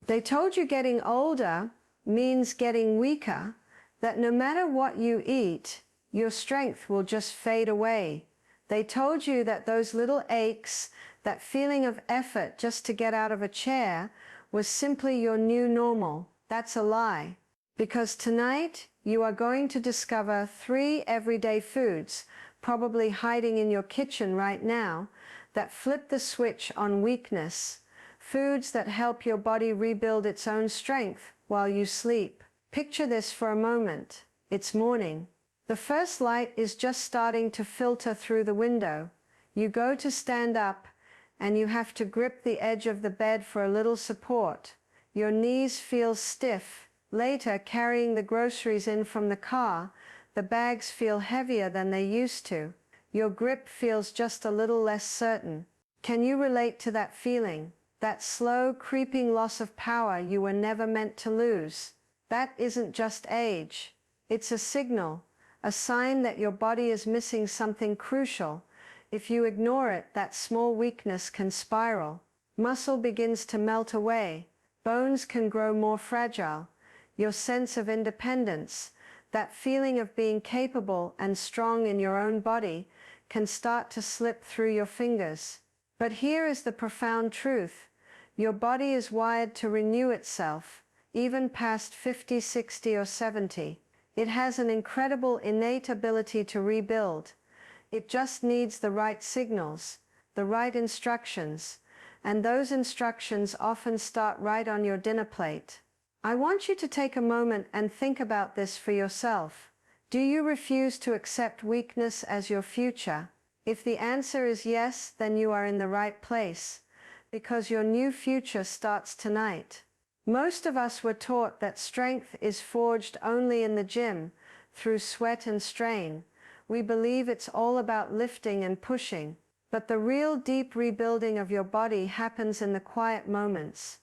They told you getting older means getting weaker, that no matter what you eat, your strength will just fade away. They told you that those little aches, that feeling of effort just to get out of a chair, was simply your new normal. That's a lie. Because tonight, you are going to discover 3 everyday foods, probably hiding in your kitchen right now, that flip the switch on weakness. Foods that help your body rebuild its own strength while you sleep. Picture this for a moment. It's morning. The first light is just starting to filter through the window. You go to stand up, and you have to grip the edge of the bed for a little support. Your knees feel stiff. Later, carrying the groceries in from the car, the bags feel heavier than they used to. Your grip feels just a little less certain. Can you relate to that feeling? That slow, creeping loss of power you were never meant to lose? That isn't just age. It's a signal, a sign that your body is missing something crucial. If you ignore it, that small weakness can spiral. Muscle begins to melt away. Bones can grow more fragile. Your sense of independence, that feeling of being capable and strong in your own body, can start to slip through your fingers. But here is the profound truth. Your body is wired to renew itself, even past 50, 60, or 70. It has an incredible innate ability to rebuild. It just needs the right signals, the right instructions, and those instructions often start right on your dinner plate. I want you to take a moment and think about this for yourself. Do you refuse to accept weakness as your future? If the answer is yes, then you are in the right place, because your new future starts tonight. Most of us were taught that strength is forged only in the gym, through sweat and strain. We believe it's all about lifting and pushing. But the real deep rebuilding of your body happens in the quiet moments.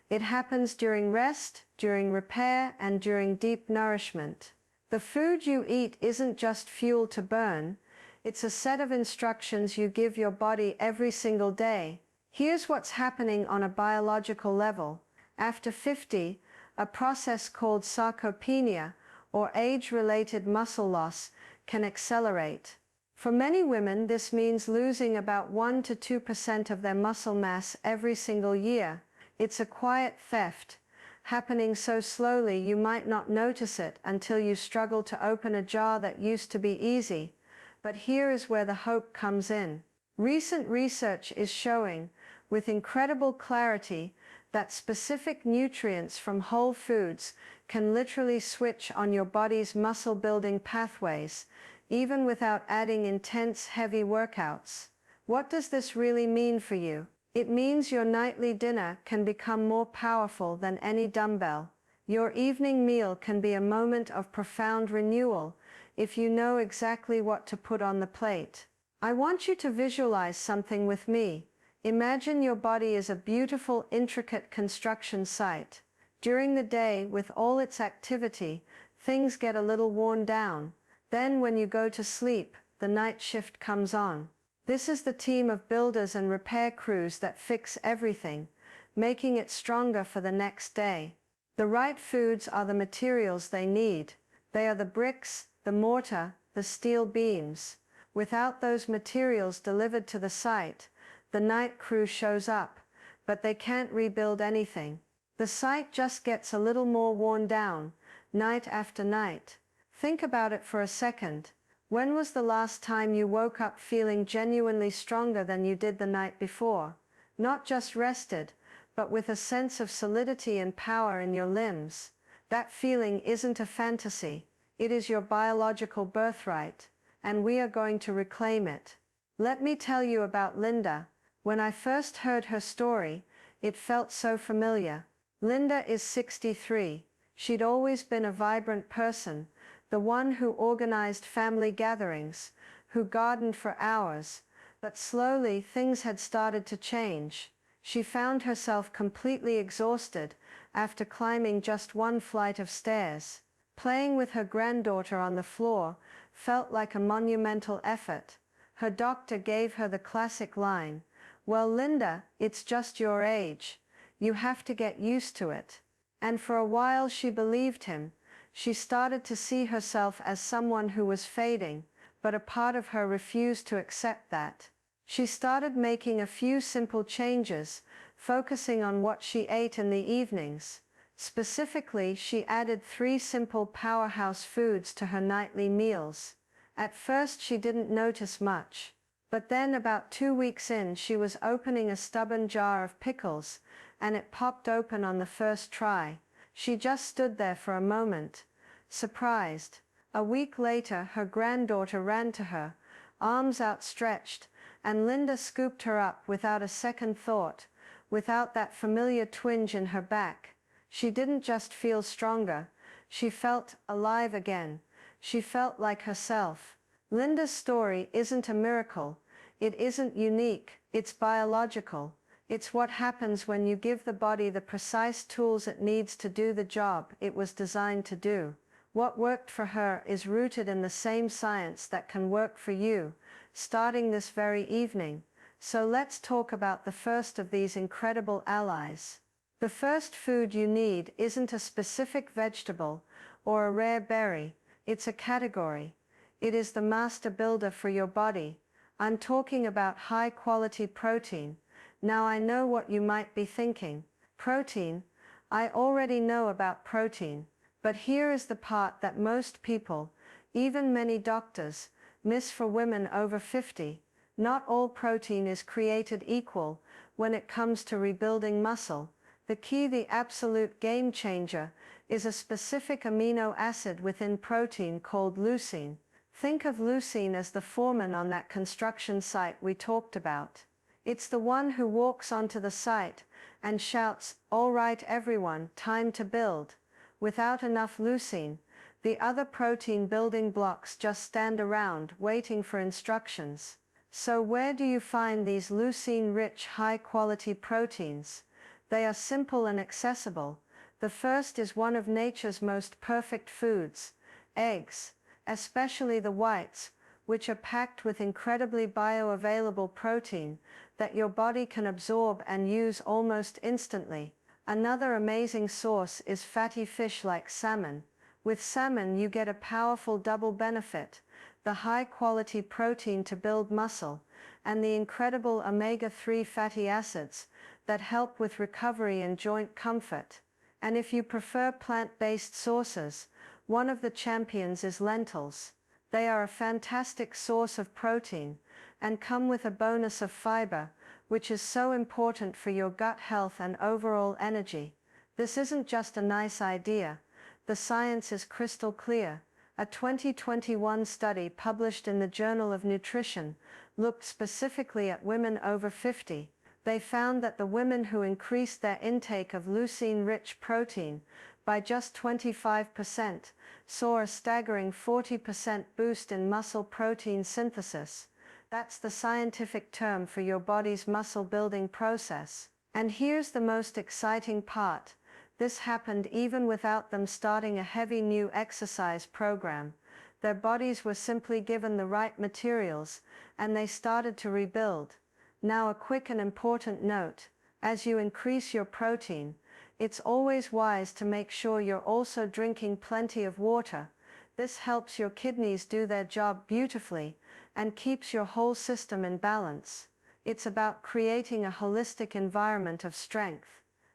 It happens during rest, during repair, and during deep nourishment. The food you eat isn't just fuel to burn. It's a set of instructions you give your body every single day. Here's what's happening on a biological level. After 50, a process called sarcopenia, or age-related muscle loss, can accelerate. For many women, this means losing about 1 to 2% of their muscle mass every single year. It's a quiet theft, happening so slowly you might not notice it until you struggle to open a jar that used to be easy. But here is where the hope comes in. Recent research is showing, with incredible clarity, that specific nutrients from whole foods can literally switch on your body's muscle-building pathways, even without adding intense, heavy workouts. What does this really mean for you? It means your nightly dinner can become more powerful than any dumbbell. Your evening meal can be a moment of profound renewal if you know exactly what to put on the plate. I want you to visualize something with me. Imagine your body is a beautiful, intricate construction site. During the day, with all its activity, things get a little worn down. Then when you go to sleep, the night shift comes on. This is the team of builders and repair crews that fix everything, making it stronger for the next day. The right foods are the materials they need. They are the bricks, the mortar, the steel beams. Without those materials delivered to the site, the night crew shows up, but they can't rebuild anything. The site just gets a little more worn down, night after night. Think about it for a second. When was the last time you woke up feeling genuinely stronger than you did the night before? Not just rested, but with a sense of solidity and power in your limbs. That feeling isn't a fantasy. It is your biological birthright, and we are going to reclaim it. Let me tell you about Linda. When I first heard her story, it felt so familiar. Linda is 63. She'd always been a vibrant person, the one who organized family gatherings, who gardened for hours. But slowly things had started to change. She found herself completely exhausted after climbing just one flight of stairs. Playing with her granddaughter on the floor felt like a monumental effort. Her doctor gave her the classic line, "Well, Linda, it's just your age. You have to get used to it. And for a while she believed him. She started to see herself as someone who was fading, but a part of her refused to accept that. She started making a few simple changes, focusing on what she ate in the evenings. Specifically, she added 3 simple powerhouse foods to her nightly meals. At first she didn't notice much. But then about 2 weeks in, she was opening a stubborn jar of pickles, and it popped open on the first try. She just stood there for a moment, surprised. A week later, her granddaughter ran to her, arms outstretched, and Linda scooped her up without a second thought, without that familiar twinge in her back. She didn't just feel stronger, she felt alive again. She felt like herself. Linda's story isn't a miracle. It isn't unique. It's biological. It's what happens when you give the body the precise tools it needs to do the job it was designed to do. What worked for her is rooted in the same science that can work for you, starting this very evening. So let's talk about the first of these incredible allies. The first food you need isn't a specific vegetable or a rare berry. It's a category. It is the master builder for your body. I'm talking about high-quality protein. Now I know what you might be thinking. Protein? I already know about protein. But here is the part that most people, even many doctors, miss for women over 50. Not all protein is created equal when it comes to rebuilding muscle. The key, the absolute game changer, is a specific amino acid within protein called leucine. Think of leucine as the foreman on that construction site we talked about. It's the one who walks onto the site and shouts, "All right everyone, time to build." Without enough leucine, the other protein building blocks just stand around waiting for instructions. So where do you find these leucine-rich high-quality proteins? They are simple and accessible. The first is one of nature's most perfect foods, eggs, especially the whites, which are packed with incredibly bioavailable protein that your body can absorb and use almost instantly. Another amazing source is fatty fish like salmon. With salmon you get a powerful double benefit, the high-quality protein to build muscle, and the incredible omega-3 fatty acids that help with recovery and joint comfort. And if you prefer plant-based sources, one of the champions is lentils. They are a fantastic source of protein, and come with a bonus of fiber, which is so important for your gut health and overall energy. This isn't just a nice idea. The science is crystal clear. A 2021 study published in the Journal of Nutrition looked specifically at women over 50. They found that the women who increased their intake of leucine-rich protein by just 25% saw a staggering 40% boost in muscle protein synthesis. That's the scientific term for your body's muscle-building process. And here's the most exciting part. This happened even without them starting a heavy new exercise program. Their bodies were simply given the right materials, and they started to rebuild. Now a quick and important note. As you increase your protein, it's always wise to make sure you're also drinking plenty of water. This helps your kidneys do their job beautifully and keeps your whole system in balance. It's about creating a holistic environment of strength.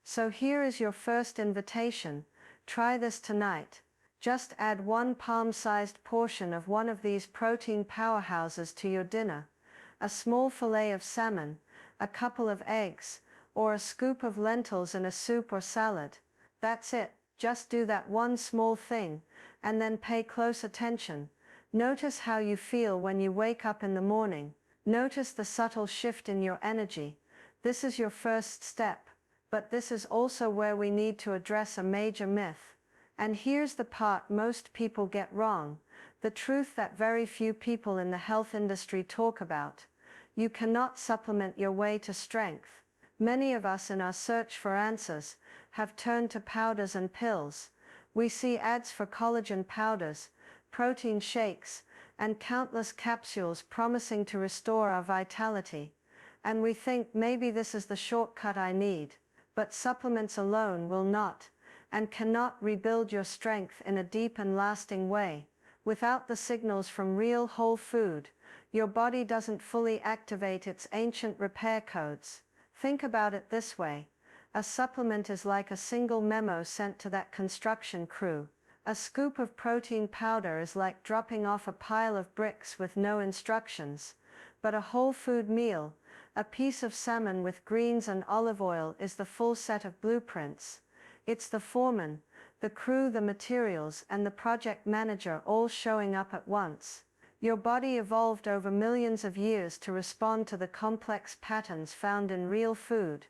So here is your first invitation. Try this tonight. Just add 1 palm-sized portion of one of these protein powerhouses to your dinner. A small fillet of salmon, a couple of eggs, or a scoop of lentils in a soup or salad. That's it. Just do that one small thing, and then pay close attention. Notice how you feel when you wake up in the morning. Notice the subtle shift in your energy. This is your first step. But this is also where we need to address a major myth. And here's the part most people get wrong, the truth that very few people in the health industry talk about. You cannot supplement your way to strength. Many of us in our search for answers have turned to powders and pills. We see ads for collagen powders, protein shakes, and countless capsules promising to restore our vitality. And we think maybe this is the shortcut I need. but supplements alone will not, and cannot rebuild your strength in a deep and lasting way. Without the signals from real whole food, your body doesn't fully activate its ancient repair codes. Think about it this way. A supplement is like a single memo sent to that construction crew. A scoop of protein powder is like dropping off a pile of bricks with no instructions. But a whole food meal, a piece of salmon with greens and olive oil, is the full set of blueprints. It's the foreman, the crew, the materials, and the project manager all showing up at once. Your body evolved over millions of years to respond to the complex patterns found in real food.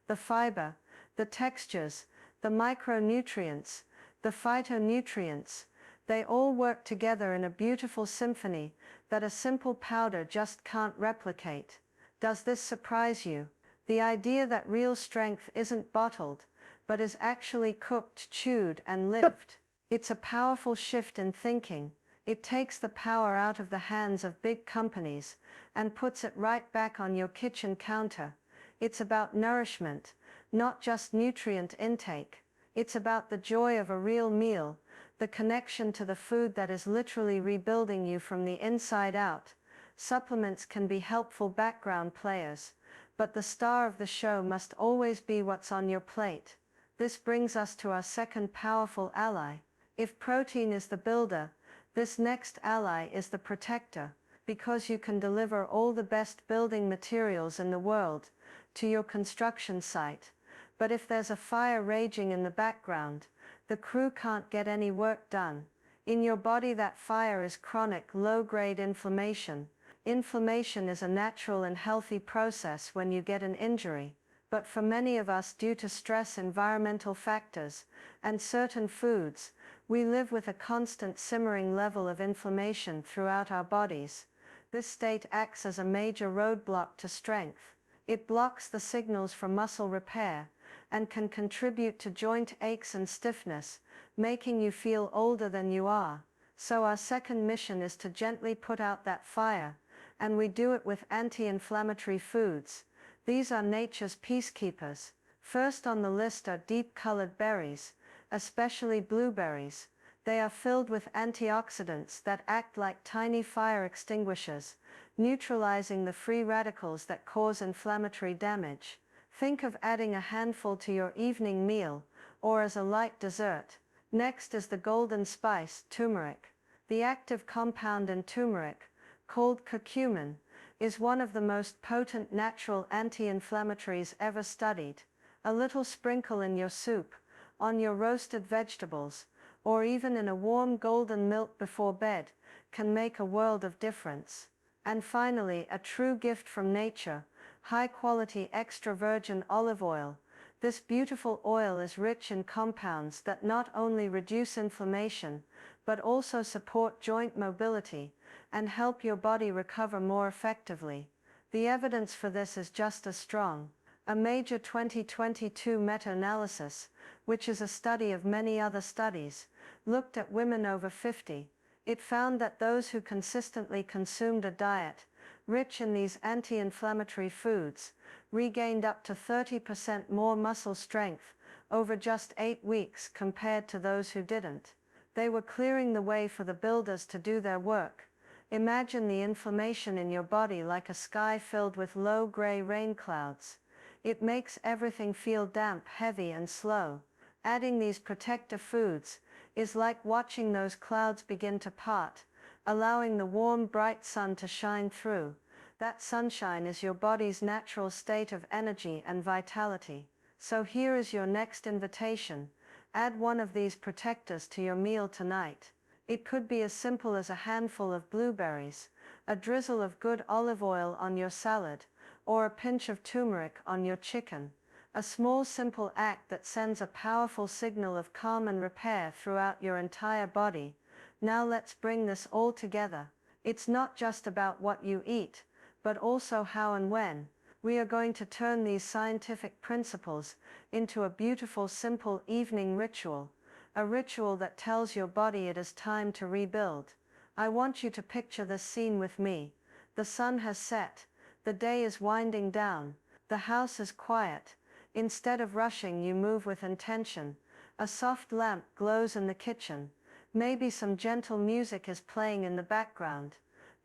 The fiber, the textures, the micronutrients, the phytonutrients, they all work together in a beautiful symphony that a simple powder just can't replicate. Does this surprise you? The idea that real strength isn't bottled, but is actually cooked, chewed, and lived. It's a powerful shift in thinking. It takes the power out of the hands of big companies and puts it right back on your kitchen counter. It's about nourishment, not just nutrient intake. It's about the joy of a real meal, the connection to the food that is literally rebuilding you from the inside out. Supplements can be helpful background players, but the star of the show must always be what's on your plate. This brings us to our second powerful ally. If protein is the builder, this next ally is the protector, because you can deliver all the best building materials in the world to your construction site. But if there's a fire raging in the background, the crew can't get any work done. In your body, that fire is chronic, low-grade inflammation. Inflammation is a natural and healthy process when you get an injury. But for many of us, due to stress, environmental factors, and certain foods, we live with a constant simmering level of inflammation throughout our bodies. This state acts as a major roadblock to strength. It blocks the signals for muscle repair, and can contribute to joint aches and stiffness, making you feel older than you are. So our second mission is to gently put out that fire, and we do it with anti-inflammatory foods. These are nature's peacekeepers. First on the list are deep-colored berries, especially blueberries. They are filled with antioxidants that act like tiny fire extinguishers, neutralizing the free radicals that cause inflammatory damage. Think of adding a handful to your evening meal, or as a light dessert. Next is the golden spice, turmeric. The active compound in turmeric, called curcumin, is one of the most potent natural anti-inflammatories ever studied. A little sprinkle in your soup, on your roasted vegetables, or even in a warm golden milk before bed, can make a world of difference. And finally, a true gift from nature, high-quality extra virgin olive oil. This beautiful oil is rich in compounds that not only reduce inflammation, but also support joint mobility and help your body recover more effectively. The evidence for this is just as strong. A major 2022 meta-analysis, which is a study of many other studies, looked at women over 50. It found that those who consistently consumed a diet rich in these anti-inflammatory foods regained up to 30% more muscle strength over just 8 weeks compared to those who didn't. They were clearing the way for the builders to do their work. Imagine the inflammation in your body like a sky filled with low gray rain clouds. It makes everything feel damp, heavy, and slow. Adding these protective foods is like watching those clouds begin to part, allowing the warm, bright sun to shine through. That sunshine is your body's natural state of energy and vitality. So here is your next invitation. Add one of these protectors to your meal tonight. It could be as simple as a handful of blueberries, a drizzle of good olive oil on your salad, or a pinch of turmeric on your chicken. A small, simple act that sends a powerful signal of calm and repair throughout your entire body. Now let's bring this all together. It's not just about what you eat, but also how and when. We are going to turn these scientific principles into a beautiful, simple evening ritual. A ritual that tells your body it is time to rebuild. I want you to picture this scene with me. The sun has set. The day is winding down. The house is quiet. Instead of rushing, you move with intention. A soft lamp glows in the kitchen. Maybe some gentle music is playing in the background.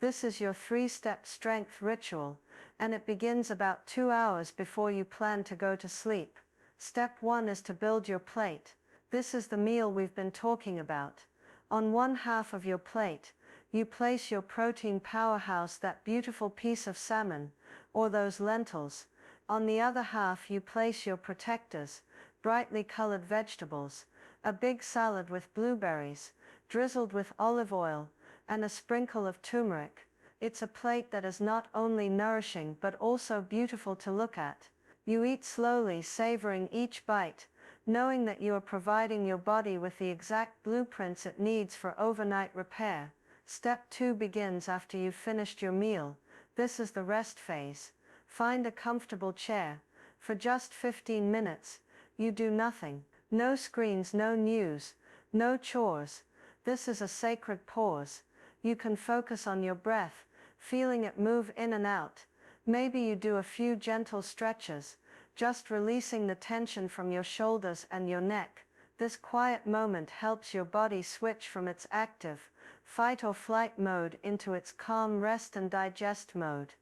This is your 3-step strength ritual, and it begins about 2 hours before you plan to go to sleep. Step 1 is to build your plate. This is the meal we've been talking about. On one half of your plate, you place your protein powerhouse, that beautiful piece of salmon, or those lentils. On the other half, you place your protectors, brightly colored vegetables, a big salad with blueberries, drizzled with olive oil, and a sprinkle of turmeric. It's a plate that is not only nourishing but also beautiful to look at. You eat slowly, savoring each bite, knowing that you are providing your body with the exact blueprints it needs for overnight repair. Step 2 begins after you've finished your meal. This is the rest phase. Find a comfortable chair. For just 15 minutes, you do nothing. No screens, no news, no chores. This is a sacred pause. You can focus on your breath, feeling it move in and out. Maybe you do a few gentle stretches, just releasing the tension from your shoulders and your neck. This quiet moment helps your body switch from its active, fight or flight mode into its calm rest and digest mode.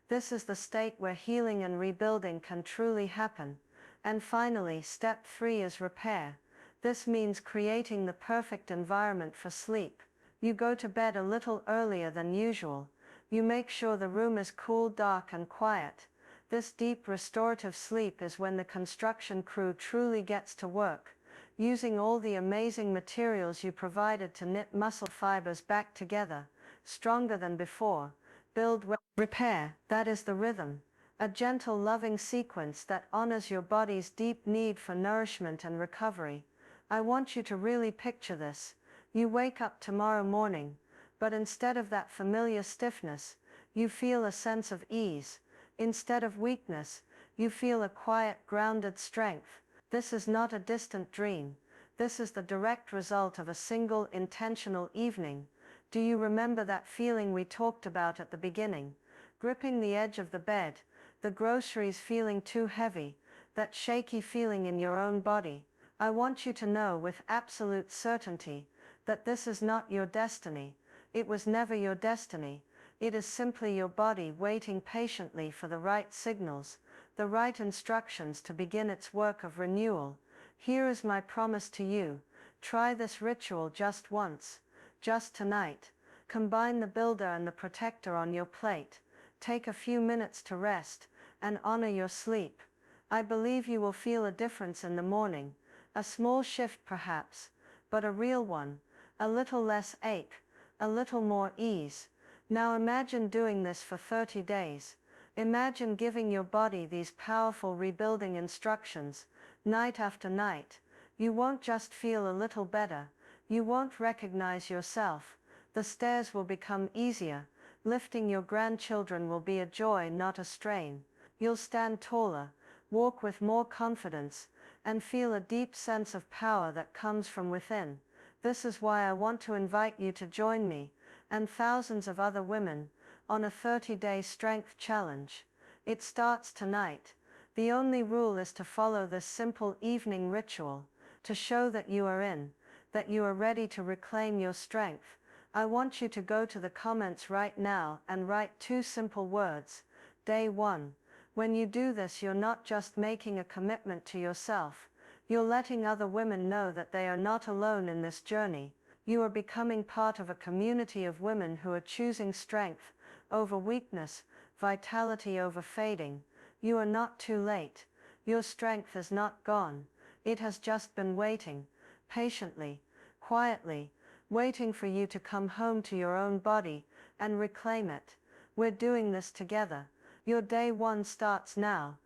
This is the state where healing and rebuilding can truly happen. And finally, step 3 is repair. This means creating the perfect environment for sleep. You go to bed a little earlier than usual. You make sure the room is cool, dark, and quiet. This deep restorative sleep is when the construction crew truly gets to work, using all the amazing materials you provided to knit muscle fibers back together, stronger than before. Build, repair, that is the rhythm. A gentle, loving sequence that honors your body's deep need for nourishment and recovery. I want you to really picture this. You wake up tomorrow morning, but instead of that familiar stiffness, you feel a sense of ease. Instead of weakness, you feel a quiet, grounded strength. This is not a distant dream. This is the direct result of a single, intentional evening. Do you remember that feeling we talked about at the beginning? Gripping the edge of the bed, the groceries feeling too heavy, that shaky feeling in your own body. I want you to know with absolute certainty that this is not your destiny. It was never your destiny. It is simply your body waiting patiently for the right signals, the right instructions to begin its work of renewal. Here is my promise to you. Try this ritual just once, just tonight. Combine the builder and the protector on your plate. Take a few minutes to rest and honor your sleep. I believe you will feel a difference in the morning. A small shift perhaps, but a real one. A little less ache, a little more ease. Now imagine doing this for 30 days. Imagine giving your body these powerful rebuilding instructions, night after night. You won't just feel a little better. You won't recognize yourself. The stairs will become easier. Lifting your grandchildren will be a joy, not a strain. You'll stand taller, walk with more confidence, and feel a deep sense of power that comes from within. This is why I want to invite you to join me, and thousands of other women, on a 30-day strength challenge. It starts tonight. The only rule is to follow this simple evening ritual, to show that you are in, that you are ready to reclaim your strength. I want you to go to the comments right now and write 2 simple words. Day 1. When you do this, you're not just making a commitment to yourself. You're letting other women know that they are not alone in this journey. You are becoming part of a community of women who are choosing strength over weakness, vitality over fading. You are not too late. Your strength is not gone. It has just been waiting, patiently, quietly, waiting for you to come home to your own body and reclaim it. We're doing this together. Your day 1 starts now.